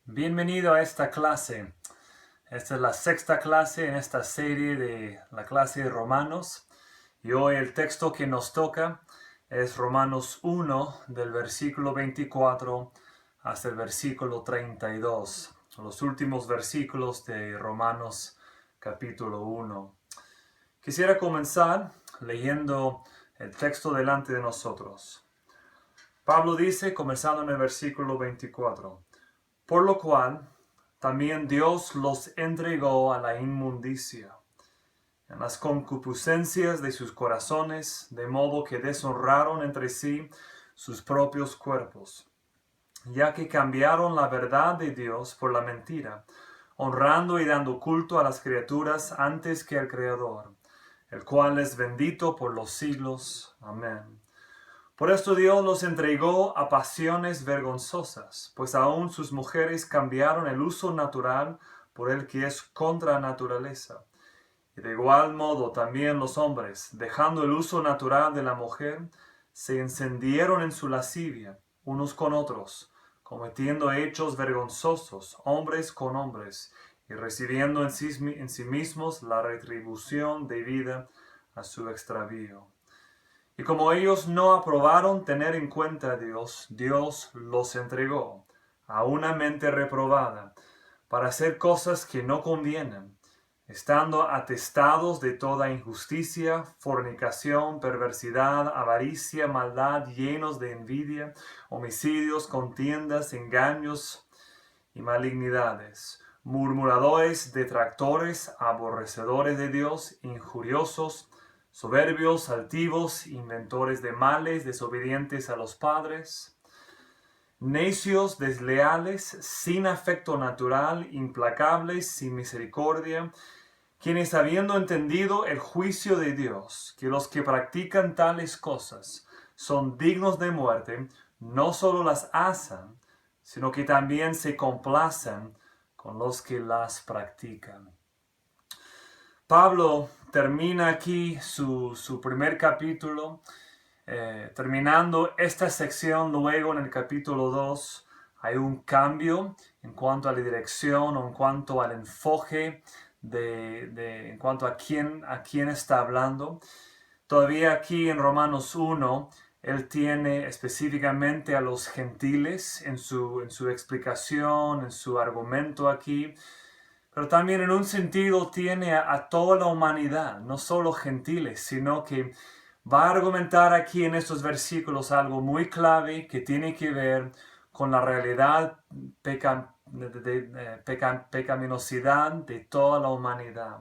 Bienvenido a esta clase. Esta es la sexta clase en esta serie de la clase de Romanos. Y hoy el texto que nos toca es Romanos 1 del versículo 24 hasta el versículo 32. Los últimos versículos de Romanos capítulo 1. Quisiera comenzar leyendo el texto delante de nosotros. Pablo dice, comenzando en el versículo 24. Por lo cual, también Dios los entregó a la inmundicia, en las concupiscencias de sus corazones, de modo que deshonraron entre sí sus propios cuerpos, ya que cambiaron la verdad de Dios por la mentira, honrando y dando culto a las criaturas antes que al Creador, el cual es bendito por los siglos. Amén. Por esto Dios los entregó a pasiones vergonzosas, pues aún sus mujeres cambiaron el uso natural por el que es contra naturaleza. Y de igual modo también los hombres, dejando el uso natural de la mujer, se encendieron en su lascivia, unos con otros, cometiendo hechos vergonzosos, hombres con hombres, y recibiendo en sí mismos la retribución debida a su extravío. Y como ellos no aprobaron tener en cuenta a Dios, Dios los entregó a una mente reprobada para hacer cosas que no convienen, estando atestados de toda injusticia, fornicación, perversidad, avaricia, maldad, llenos de envidia, homicidios, contiendas, engaños y malignidades, murmuradores, detractores, aborrecedores de Dios, injuriosos, soberbios, altivos, inventores de males, desobedientes a los padres, necios, desleales, sin afecto natural, implacables, sin misericordia, quienes habiendo entendido el juicio de Dios, que los que practican tales cosas son dignos de muerte, no solo las hacen, sino que también se complacen con los que las practican. Pablo termina aquí su primer capítulo, terminando esta sección. Luego en el capítulo 2 hay un cambio en cuanto a la dirección o en cuanto al enfoque en cuanto a quién está hablando. Todavía aquí en Romanos 1, él tiene específicamente a los gentiles en su explicación, en su argumento aquí. Pero también en un sentido tiene a toda la humanidad, no solo gentiles, sino que va a argumentar aquí en estos versículos algo muy clave que tiene que ver con la realidad pecaminosidad de toda la humanidad.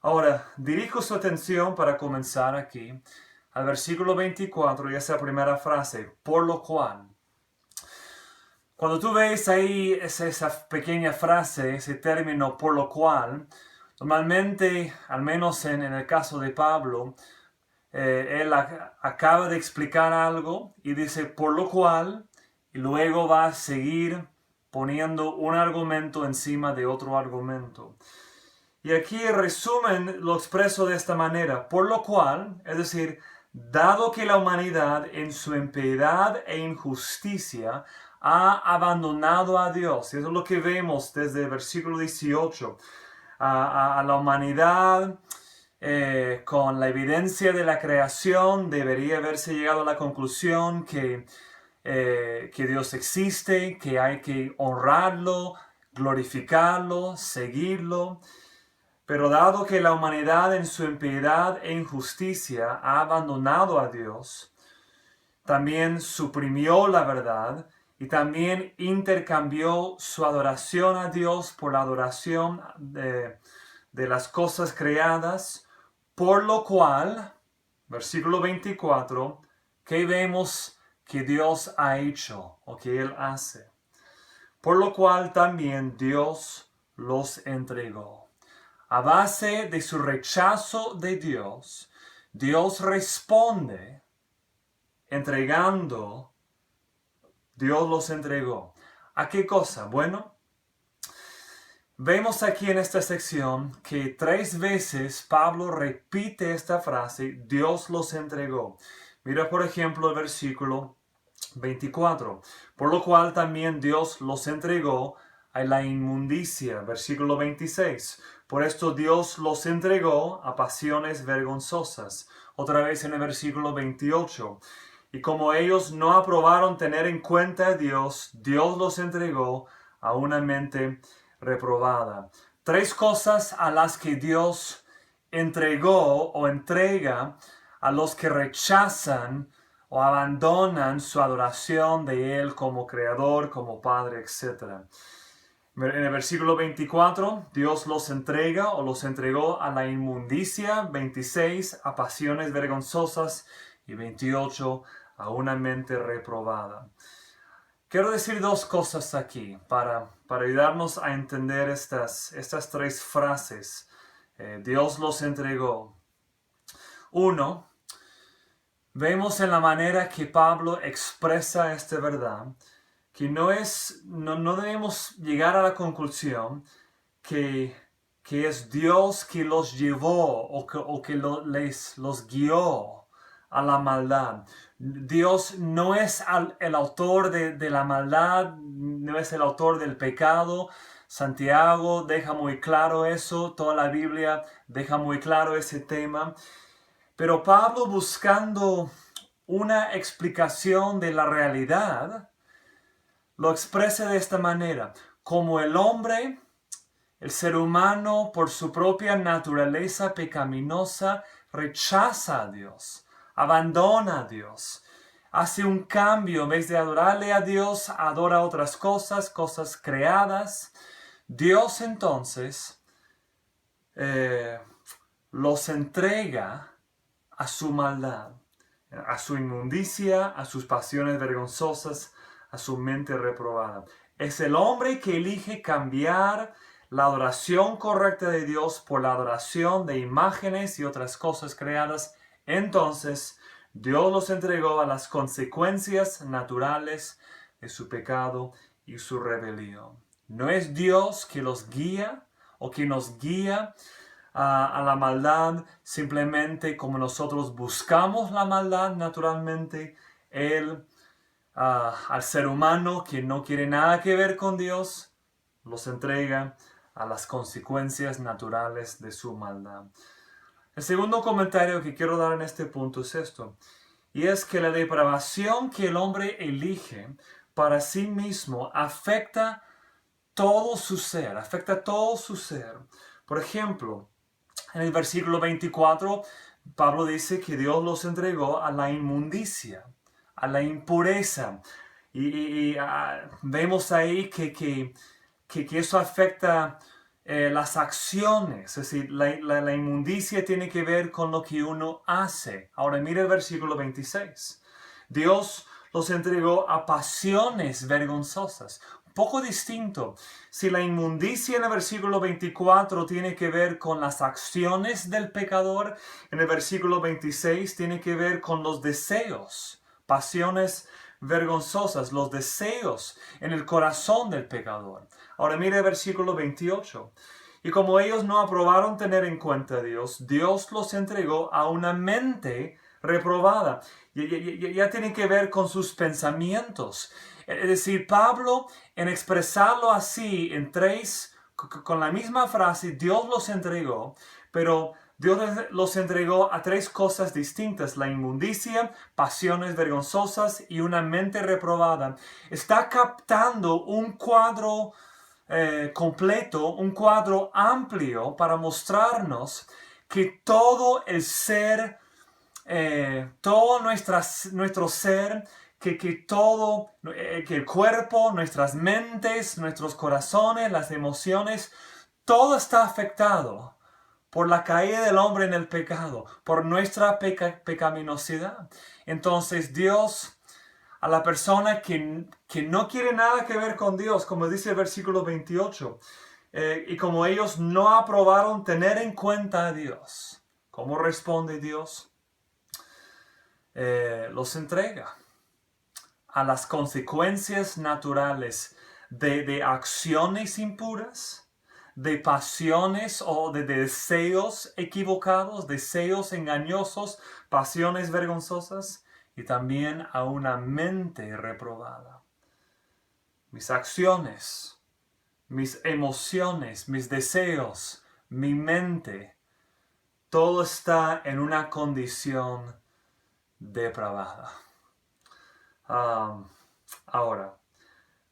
Ahora, dirijo su atención para comenzar aquí al versículo 24 y esa primera frase, por lo cual. Cuando tú ves ahí esa pequeña frase, ese término por lo cual, normalmente, al menos en el caso de Pablo, él acaba de explicar algo y dice por lo cual, y luego va a seguir poniendo un argumento encima de otro argumento. Y aquí el resumen lo expreso de esta manera, por lo cual, es decir, dado que la humanidad en su impiedad e injusticia ha abandonado a Dios, y eso es lo que vemos desde el versículo 18, a la humanidad con la evidencia de la creación debería haberse llegado a la conclusión que Dios existe, que hay que honrarlo, glorificarlo, seguirlo. Pero dado que la humanidad en su impiedad e injusticia ha abandonado a Dios, también suprimió la verdad y también intercambió su adoración a Dios por la adoración de las cosas creadas, por lo cual, versículo 24, ¿qué vemos que Dios ha hecho o que Él hace? Por lo cual también Dios los entregó. A base de su rechazo de Dios, Dios responde entregando. Dios los entregó. ¿A qué cosa? Bueno, vemos aquí en esta sección que 3 veces Pablo repite esta frase, Dios los entregó. Mira por ejemplo el versículo 24. Por lo cual también Dios los entregó a la inmundicia. Versículo 26. Por esto Dios los entregó a pasiones vergonzosas. Otra vez en el versículo 28. Y como ellos no aprobaron tener en cuenta a Dios, Dios los entregó a una mente reprobada. Tres cosas a las que Dios entregó o entrega a los que rechazan o abandonan su adoración de Él como Creador, como Padre, etc. En el versículo 24, Dios los entrega o los entregó a la inmundicia, 26, a pasiones vergonzosas y 28, a una mente reprobada. Quiero decir dos cosas aquí para ayudarnos a entender estas tres frases. Dios los entregó. Uno, vemos en la manera que Pablo expresa esta verdad que no debemos llegar a la conclusión que es Dios que los llevó o que los guió a la maldad. Dios no es el autor de la maldad, no es el autor del pecado. Santiago deja muy claro eso, toda la Biblia deja muy claro ese tema. Pero Pablo, buscando una explicación de la realidad, lo expresa de esta manera: como el hombre, el ser humano, por su propia naturaleza pecaminosa, rechaza a Dios, abandona a Dios, hace un cambio, en vez de adorarle a Dios, adora otras cosas creadas. Dios entonces los entrega a su maldad, a su inmundicia, a sus pasiones vergonzosas, a su mente reprobada. Es el hombre que elige cambiar la adoración correcta de Dios por la adoración de imágenes y otras cosas creadas. Entonces Dios los entregó a las consecuencias naturales de su pecado y su rebelión. No es Dios que los guía o que nos guía a la maldad simplemente como nosotros buscamos la maldad naturalmente. Él, al ser humano que no quiere nada que ver con Dios, los entrega a las consecuencias naturales de su maldad. El segundo comentario que quiero dar en este punto es esto, y es que la depravación que el hombre elige para sí mismo afecta todo su ser, Por ejemplo, en el versículo 24, Pablo dice que Dios los entregó a la inmundicia, a la impureza. Y vemos ahí que eso afecta las acciones. Es decir, la inmundicia tiene que ver con lo que uno hace. Ahora mire el versículo 26. Dios los entregó a pasiones vergonzosas. Poco distinto. Si la inmundicia en el versículo 24 tiene que ver con las acciones del pecador, en el versículo 26 tiene que ver con los deseos, pasiones vergonzosas, los deseos en el corazón del pecador. Ahora mire el versículo 28. Y como ellos no aprobaron tener en cuenta a Dios, Dios los entregó a una mente reprobada. Ya tiene que ver con sus pensamientos. Es decir, Pablo, en expresarlo así en tres, con la misma frase, Dios los entregó, pero Dios los entregó a tres cosas distintas: la inmundicia, pasiones vergonzosas y una mente reprobada. Está captando un cuadro completo, un cuadro amplio para mostrarnos que todo el ser, todo nuestro ser, que el cuerpo, nuestras mentes, nuestros corazones, las emociones, todo está afectado por la caída del hombre en el pecado, por nuestra pecaminosidad. Entonces Dios, a la persona que no quiere nada que ver con Dios, como dice el versículo 28, y como ellos no aprobaron tener en cuenta a Dios, ¿cómo responde Dios? Los entrega a las consecuencias naturales de acciones impuras, de pasiones o de deseos equivocados, deseos engañosos, pasiones vergonzosas, y también a una mente reprobada. Mis acciones, mis emociones, mis deseos, mi mente, todo está en una condición depravada. Ahora,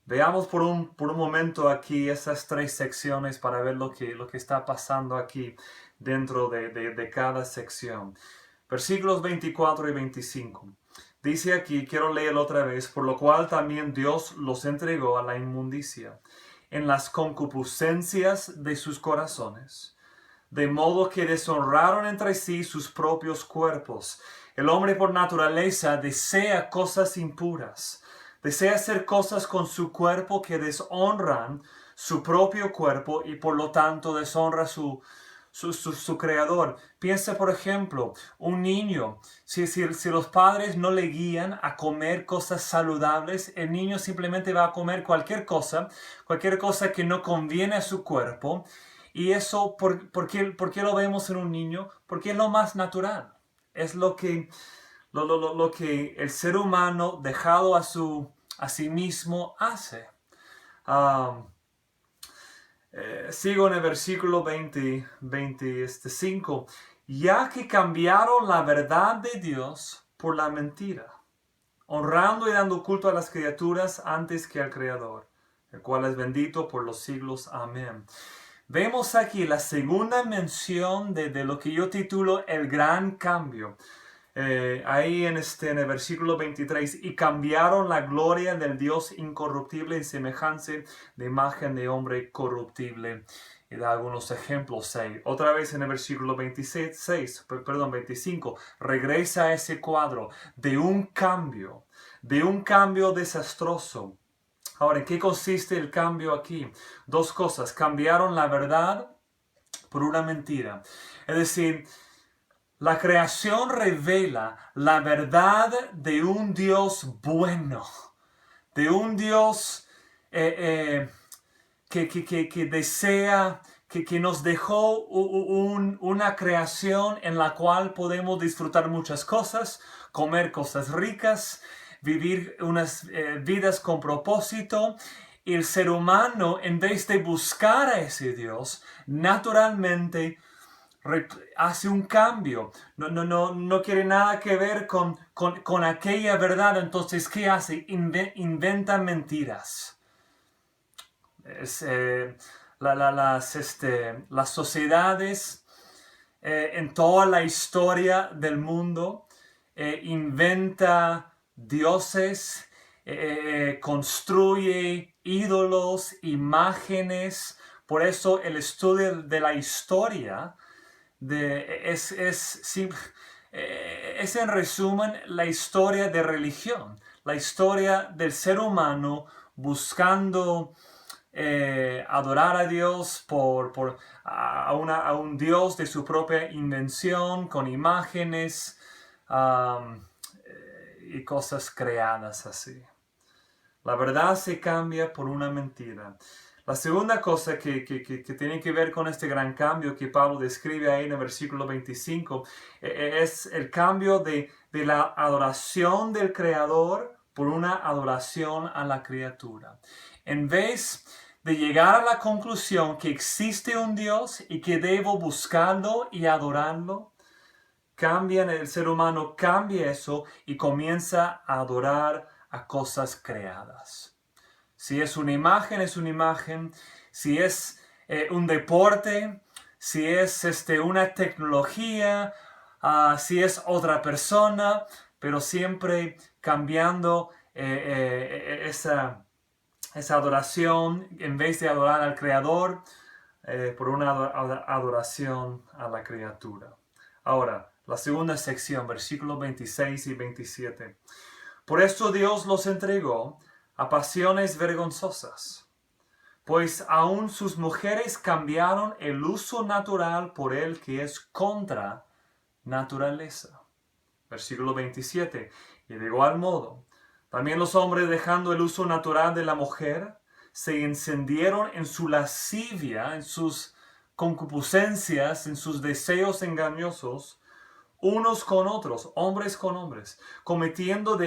veamos por un momento aquí esas tres secciones para ver lo que está pasando aquí dentro de cada sección. Versículos 24 y 25. Dice aquí, quiero leerlo otra vez, por lo cual también Dios los entregó a la inmundicia en las concupiscencias de sus corazones, de modo que deshonraron entre sí sus propios cuerpos. El hombre por naturaleza desea cosas impuras, desea hacer cosas con su cuerpo que deshonran su propio cuerpo y por lo tanto deshonra su creador. Piensa, por ejemplo, un niño. Si los padres no le guían a comer cosas saludables, el niño simplemente va a comer cualquier cosa que no conviene a su cuerpo. Y eso, ¿por qué lo vemos en un niño? Porque es lo más natural. Es lo que el ser humano dejado a sí mismo hace. Sigo en el versículo 25. Ya que cambiaron la verdad de Dios por la mentira, honrando y dando culto a las criaturas antes que al Creador, el cual es bendito por los siglos. Amén. Vemos aquí la segunda mención de lo que yo titulo el gran cambio. Ahí en el versículo 23, y cambiaron la gloria del Dios incorruptible en semejanza de imagen de hombre corruptible. Y da algunos ejemplos ahí. Otra vez en el versículo 25, regresa a ese cuadro de un cambio desastroso. Ahora, ¿en qué consiste el cambio aquí? Dos cosas. Cambiaron la verdad por una mentira. Es decir, la creación revela la verdad de un Dios bueno, de un Dios que desea, que nos dejó una creación en la cual podemos disfrutar muchas cosas, comer cosas ricas, vivir unas vidas con propósito. Y el ser humano, en vez de buscar a ese Dios, naturalmente hace un cambio, no quiere nada que ver con aquella verdad. Entonces, ¿qué hace? Inventa mentiras. Las sociedades en toda la historia del mundo inventa dioses, construye ídolos, imágenes. Por eso el estudio de la historia es en resumen la historia de religión, la historia del ser humano buscando adorar a Dios a un Dios de su propia invención, con imágenes y cosas creadas así. La verdad se cambia por una mentira. La segunda cosa que tiene que ver con este gran cambio que Pablo describe ahí en el versículo 25 es el cambio de la adoración del Creador por una adoración a la criatura. En vez de llegar a la conclusión que existe un Dios y que debo buscarlo y adorarlo, el ser humano cambia eso y comienza a adorar a cosas creadas. Si es una imagen, es una imagen. Si es un deporte, si es una tecnología, si es otra persona, pero siempre cambiando esa adoración, en vez de adorar al Creador, por una adoración a la criatura. Ahora, la segunda sección, versículos 26 y 27. Por esto Dios los entregó a pasiones vergonzosas, pues aún sus mujeres cambiaron el uso natural por el que es contra naturaleza. Versículo 27. Y de igual modo, también los hombres, dejando el uso natural de la mujer, se encendieron en su lascivia, en sus concupiscencias, en sus deseos engañosos, unos con otros, hombres con hombres, cometiendo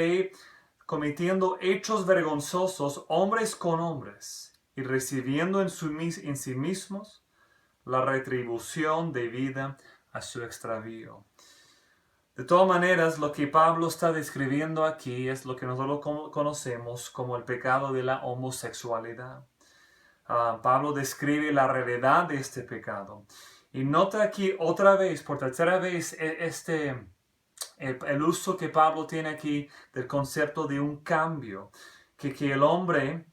hechos vergonzosos, hombres con hombres, y recibiendo en sí mismos la retribución debida a su extravío. De todas maneras, lo que Pablo está describiendo aquí es lo que nosotros conocemos como el pecado de la homosexualidad. Pablo describe la realidad de este pecado. Y nota aquí otra vez, por tercera vez, el uso que Pablo tiene aquí del concepto de un cambio. Que el hombre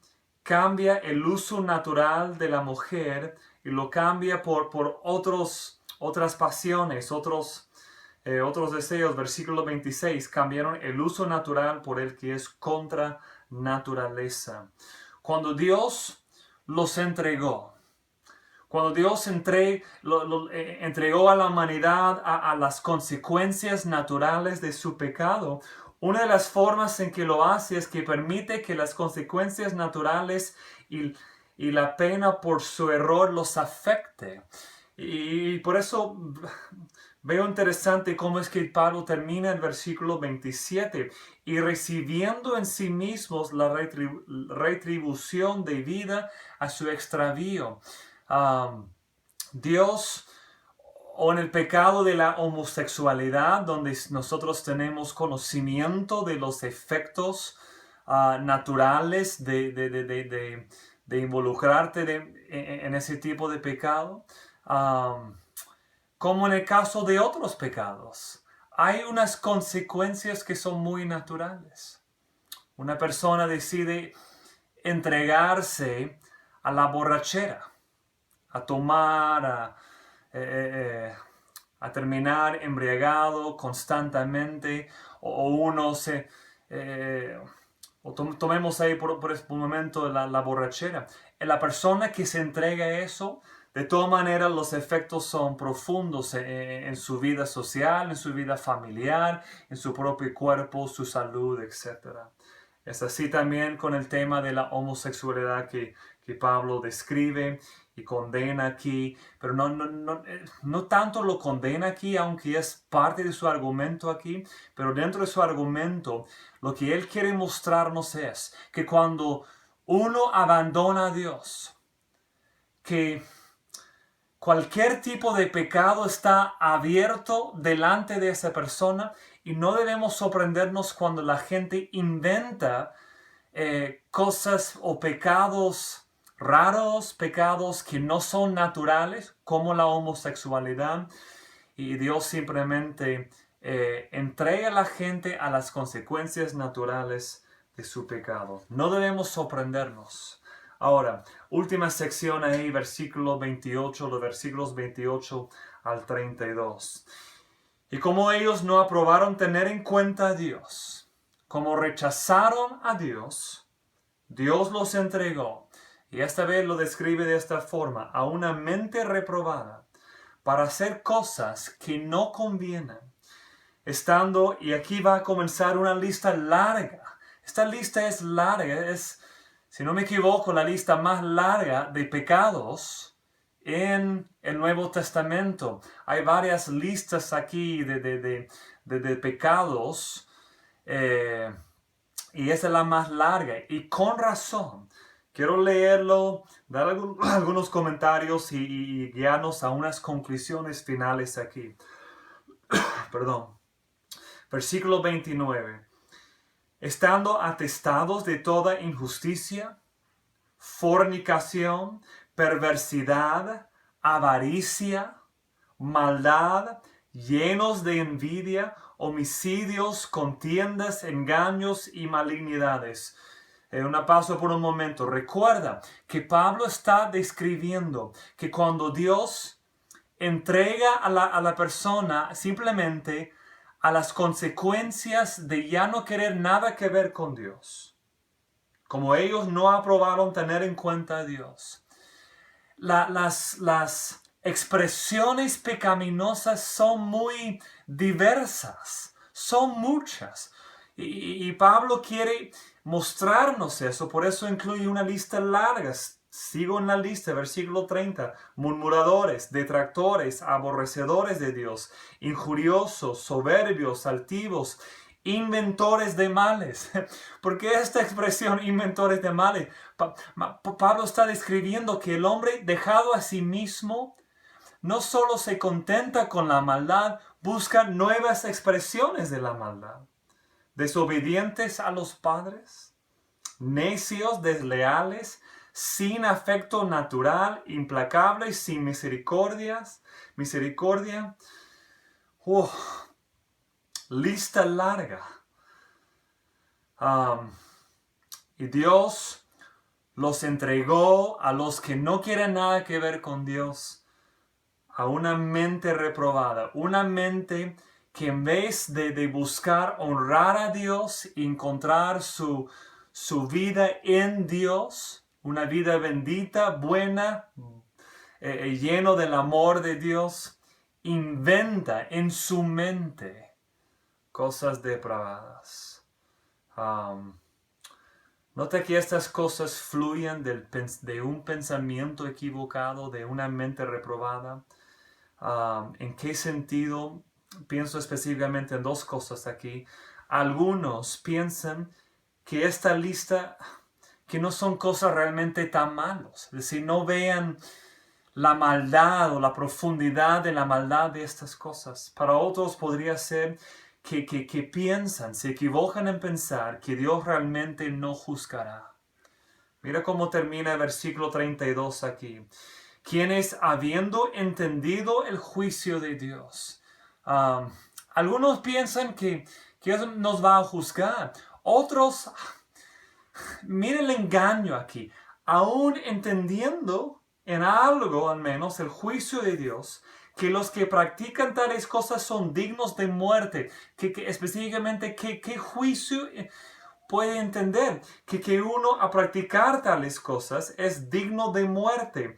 cambia el uso natural de la mujer y lo cambia por otras pasiones, otros deseos. Versículo 26, cambiaron el uso natural por el que es contra naturaleza. Cuando Dios los entregó, cuando Dios entregó a la humanidad a las consecuencias naturales de su pecado, una de las formas en que lo hace es que permite que las consecuencias naturales y la pena por su error los afecte. Y por eso veo interesante cómo es que Pablo termina el versículo 27. Y recibiendo en sí mismos la retribución debida a su extravío. Dios, o en el pecado de la homosexualidad, donde nosotros tenemos conocimiento de los efectos naturales de involucrarte en ese tipo de pecado, como en el caso de otros pecados. Hay unas consecuencias que son muy naturales. Una persona decide entregarse a la borrachera, a tomar, a terminar embriagado constantemente, tomemos ahí por un momento la borrachera. La persona que se entrega a eso, de todas maneras los efectos son profundos en su vida social, en su vida familiar, en su propio cuerpo, su salud, etc. Es así también con el tema de la homosexualidad que Pablo describe y condena aquí, pero no tanto lo condena aquí, aunque es parte de su argumento aquí, pero dentro de su argumento lo que él quiere mostrarnos es que cuando uno abandona a Dios, que cualquier tipo de pecado está abierto delante de esa persona y no debemos sorprendernos cuando la gente inventa cosas o pecados raros, pecados que no son naturales, como la homosexualidad, y Dios simplemente entrega a la gente a las consecuencias naturales de su pecado. No debemos sorprendernos. Ahora, última sección ahí, versículo 28, los versículos 28 al 32. Y como ellos no aprobaron tener en cuenta a Dios, como rechazaron a Dios, Dios los entregó. Y esta vez lo describe de esta forma: a una mente reprobada para hacer cosas que no convienen. Y aquí va a comenzar una lista larga. Esta lista es larga, es, si no me equivoco, la lista más larga de pecados en el Nuevo Testamento. Hay varias listas aquí de pecados, y esa es la más larga. Y con razón. Quiero leerlo, dar algunos comentarios y guiarnos a unas conclusiones finales aquí. Perdón. Versículo 29. Estando atestados de toda injusticia, fornicación, perversidad, avaricia, maldad, llenos de envidia, homicidios, contiendas, engaños y malignidades. Una pausa por un momento. Recuerda que Pablo está describiendo que cuando Dios entrega a la persona simplemente a las consecuencias de ya no querer nada que ver con Dios, como ellos no aprobaron tener en cuenta a Dios, las expresiones pecaminosas son muy diversas, son muchas. Y Pablo quiere mostrarnos eso, por eso incluye una lista larga. Sigo en la lista, versículo 30. Murmuradores, detractores, aborrecedores de Dios, injuriosos, soberbios, altivos, inventores de males. ¿Por qué esta expresión, inventores de males? Pablo está describiendo que el hombre dejado a sí mismo no solo se contenta con la maldad, busca nuevas expresiones de la maldad. Desobedientes a los padres, necios, desleales, sin afecto natural, implacables, sin misericordia. Lista larga. Y Dios los entregó a los que no quieren nada que ver con Dios, a una mente reprobada, una mente que en vez de buscar honrar a Dios, encontrar su vida en Dios, una vida bendita, buena, lleno del amor de Dios, inventa en su mente cosas depravadas. Nota que estas cosas fluyen de un pensamiento equivocado, de una mente reprobada. ¿En qué sentido? Pienso específicamente en dos cosas aquí. Algunos piensan que esta lista, que no son cosas realmente tan malas. Es decir, no vean la maldad o la profundidad de la maldad de estas cosas. Para otros podría ser que piensan, se equivocan en pensar que Dios realmente no juzgará. Mira cómo termina el versículo 32 aquí. Quienes habiendo entendido el juicio de Dios. Algunos piensan que Dios nos va a juzgar. Otros, miren el engaño aquí. Aún entendiendo en algo al menos el juicio de Dios, que los que practican tales cosas son dignos de muerte. Que específicamente, ¿qué juicio puede entender? Que uno a practicar tales cosas es digno de muerte.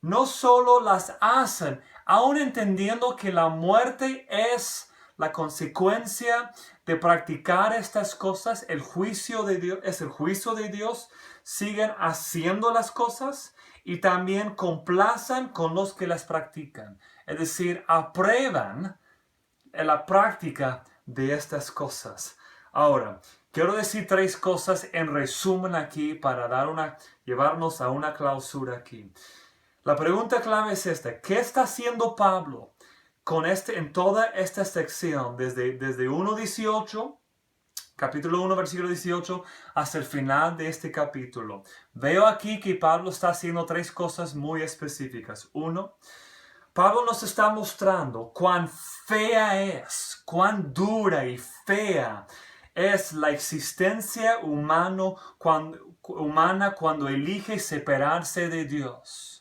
No solo las hacen, aún entendiendo que la muerte es la consecuencia de practicar estas cosas, el juicio de Dios es el juicio de Dios, siguen haciendo las cosas y también complacen con los que las practican. Es decir, aprueban la práctica de estas cosas. Ahora, quiero decir tres cosas en resumen aquí para llevarnos a una clausura aquí. La pregunta clave es esta. ¿Qué está haciendo Pablo en toda esta sección, desde 1.18, capítulo 1, versículo 18, hasta el final de este capítulo? Veo aquí que Pablo está haciendo tres cosas muy específicas. Uno, Pablo nos está mostrando cuán fea es, cuán dura y fea es la existencia humana cuando elige separarse de Dios.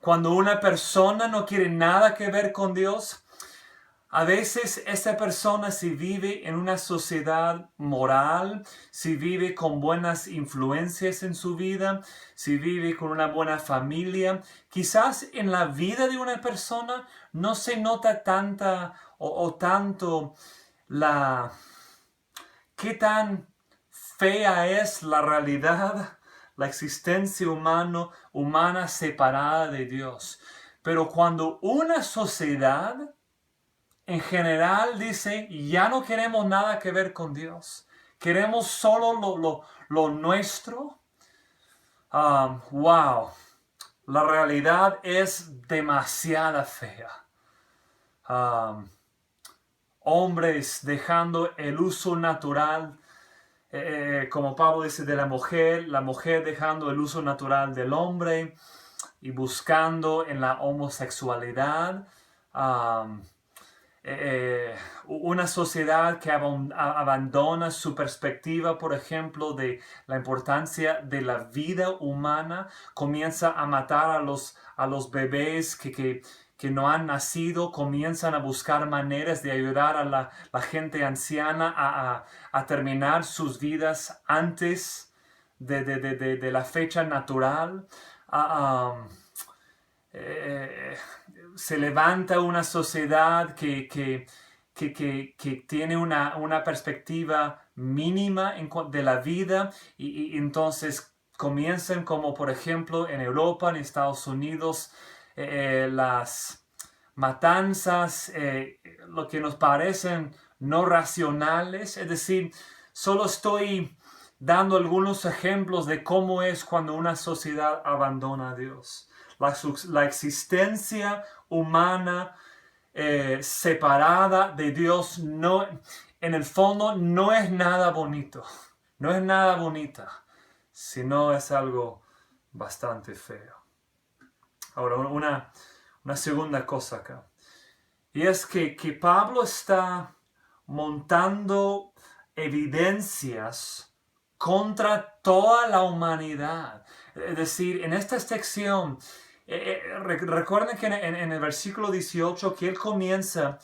Cuando una persona no quiere nada que ver con Dios, a veces esa persona si vive en una sociedad moral, si vive con buenas influencias en su vida, si vive con una buena familia, quizás en la vida de una persona no se nota tanta o tanto qué tan fea es la realidad, la existencia humana separada de Dios. Pero cuando una sociedad en general dice, ya no queremos nada que ver con Dios, queremos solo lo nuestro, wow, la realidad es demasiado fea. Hombres dejando el uso natural, como Pablo dice, de la mujer dejando el uso natural del hombre y buscando en la homosexualidad. Una sociedad que abandona su perspectiva, por ejemplo, de la importancia de la vida humana, comienza a matar a los bebés que no han nacido, comienzan a buscar maneras de ayudar a la gente anciana a terminar sus vidas antes de la fecha natural. Se levanta una sociedad que tiene una perspectiva mínima de la vida y entonces comienzan como por ejemplo en Europa, en Estados Unidos, las matanzas, lo que nos parecen no racionales. Es decir, solo estoy dando algunos ejemplos de cómo es cuando una sociedad abandona a Dios. La existencia humana separada de Dios no, en el fondo no es nada bonito, no es nada bonita, sino es algo bastante feo. Ahora, una segunda cosa acá, y es que Pablo está montando evidencias contra toda la humanidad. Es decir, en esta sección, recuerden que en el versículo 18 que él comienza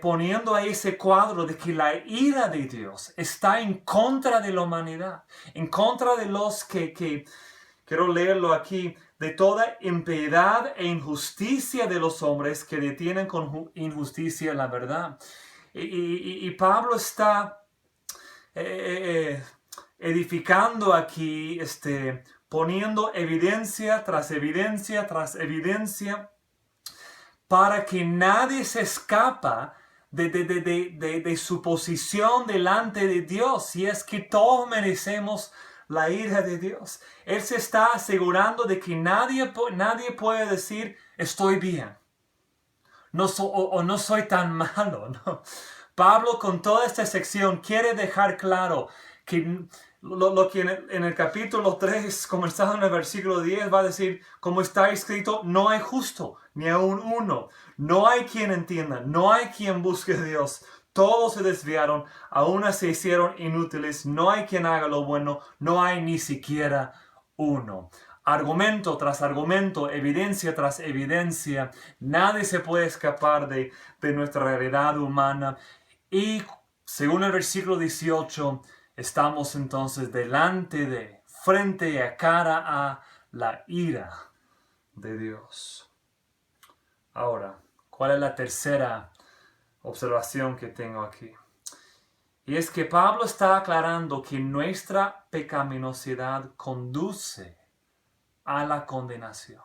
poniendo ahí ese cuadro de que la ira de Dios está en contra de la humanidad, en contra de los que quiero leerlo aquí, de toda impiedad e injusticia de los hombres que detienen con injusticia la verdad. Y Pablo está edificando aquí, poniendo evidencia tras evidencia tras evidencia, para que nadie se escapa de su posición delante de Dios. Y es que todos merecemos la ira de Dios. Él se está asegurando de que nadie puede decir, estoy bien. No soy tan malo. ¿No? Pablo, con toda esta sección, quiere dejar claro que lo que en el capítulo 3, comenzando en el versículo 10, va a decir, como está escrito, no hay justo, ni aun uno. No hay quien entienda, no hay quien busque a Dios. Todos se desviaron, a una se hicieron inútiles. No hay quien haga lo bueno, no hay ni siquiera uno. Argumento tras argumento, evidencia tras evidencia. Nadie se puede escapar de nuestra realidad humana. Y según el versículo 18, estamos entonces frente a cara a la ira de Dios. Ahora, ¿cuál es la tercera observación que tengo aquí? Y es que Pablo está aclarando que nuestra pecaminosidad conduce a la condenación.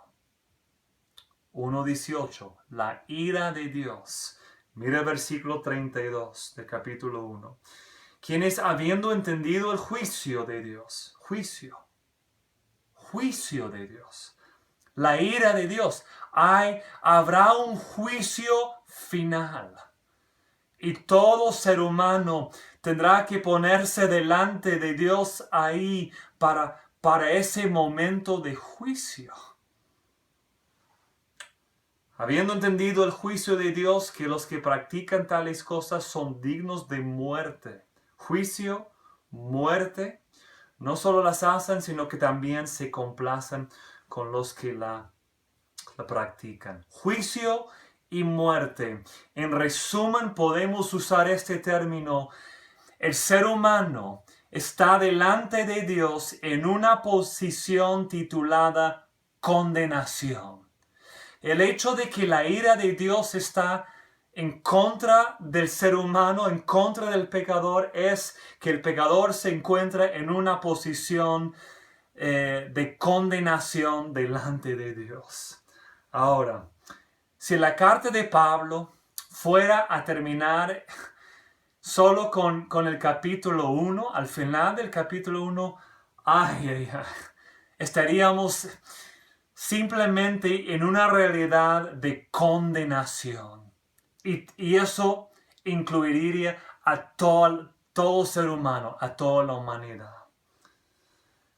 1:18, la ira de Dios. Mira el versículo 32 del capítulo 1. Quienes habiendo entendido el juicio de Dios, juicio de Dios, la ira de Dios, habrá un juicio final. Y todo ser humano tendrá que ponerse delante de Dios ahí para ese momento de juicio. Habiendo entendido el juicio de Dios, que los que practican tales cosas son dignos de muerte. Juicio, muerte, no solo las hacen, sino que también se complacen con los que la practican. Juicio y muerte. En resumen, podemos usar este término. El ser humano está delante de Dios en una posición titulada condenación. El hecho de que la ira de Dios está en contra del ser humano, en contra del pecador, es que el pecador se encuentra en una posición de condenación delante de Dios. Ahora, si la carta de Pablo fuera a terminar solo con el capítulo 1, al final del capítulo 1, estaríamos simplemente en una realidad de condenación. Y eso incluiría a todo ser humano, a toda la humanidad.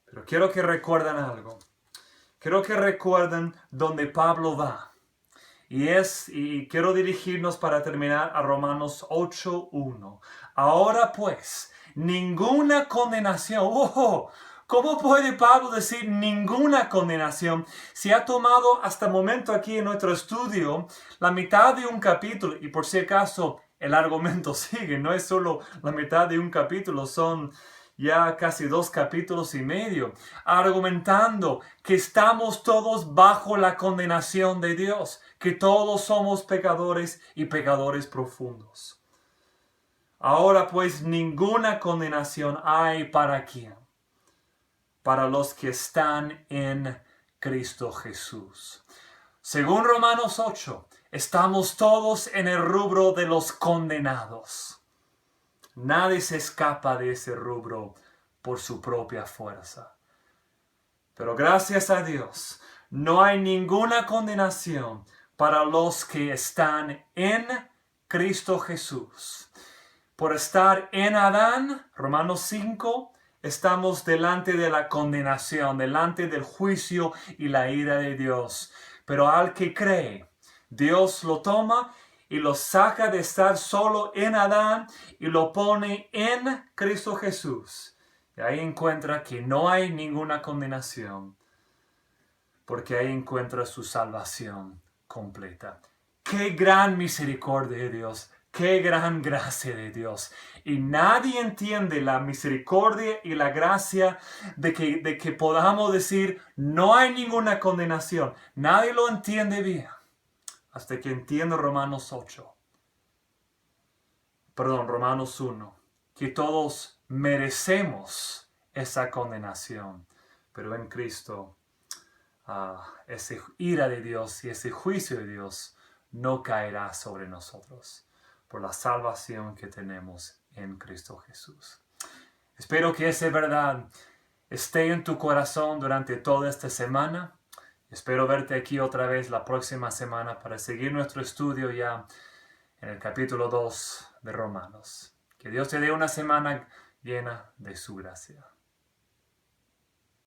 Pero quiero que recuerden algo. Quiero que recuerden dónde Pablo va. Y quiero dirigirnos para terminar a Romanos 8:1. Ahora pues, ninguna condenación. ¿Cómo puede Pablo decir ninguna condenación si ha tomado hasta el momento aquí en nuestro estudio la mitad de un capítulo? Y por si acaso el argumento sigue, no es solo la mitad de un capítulo, son ya casi 2 capítulos y medio, argumentando que estamos todos bajo la condenación de Dios, que todos somos pecadores y pecadores profundos. Ahora pues ninguna condenación hay para quién. Para los que están en Cristo Jesús. Según Romanos 8, Estamos todos en el rubro de los condenados. Nadie se escapa de ese rubro por su propia fuerza. Pero gracias a Dios, no hay ninguna condenación para los que están en Cristo Jesús. Por estar en Adán, Romanos 5, estamos delante de la condenación, delante del juicio y la ira de Dios. Pero al que cree, Dios lo toma y lo saca de estar solo en Adán y lo pone en Cristo Jesús. Y ahí encuentra que no hay ninguna condenación, porque ahí encuentra su salvación completa. ¡Qué gran misericordia de Dios! ¡Qué gran gracia de Dios! Y nadie entiende la misericordia y la gracia de que podamos decir no hay ninguna condenación. Nadie lo entiende bien hasta que entiende Romanos 1, que todos merecemos esa condenación, pero en Cristo esa ira de Dios y ese juicio de Dios no caerá sobre nosotros por la salvación que tenemos en Cristo Jesús. Espero que esa verdad esté en tu corazón durante toda esta semana. Espero verte aquí otra vez la próxima semana para seguir nuestro estudio ya en el capítulo 2 de Romanos. Que Dios te dé una semana llena de su gracia.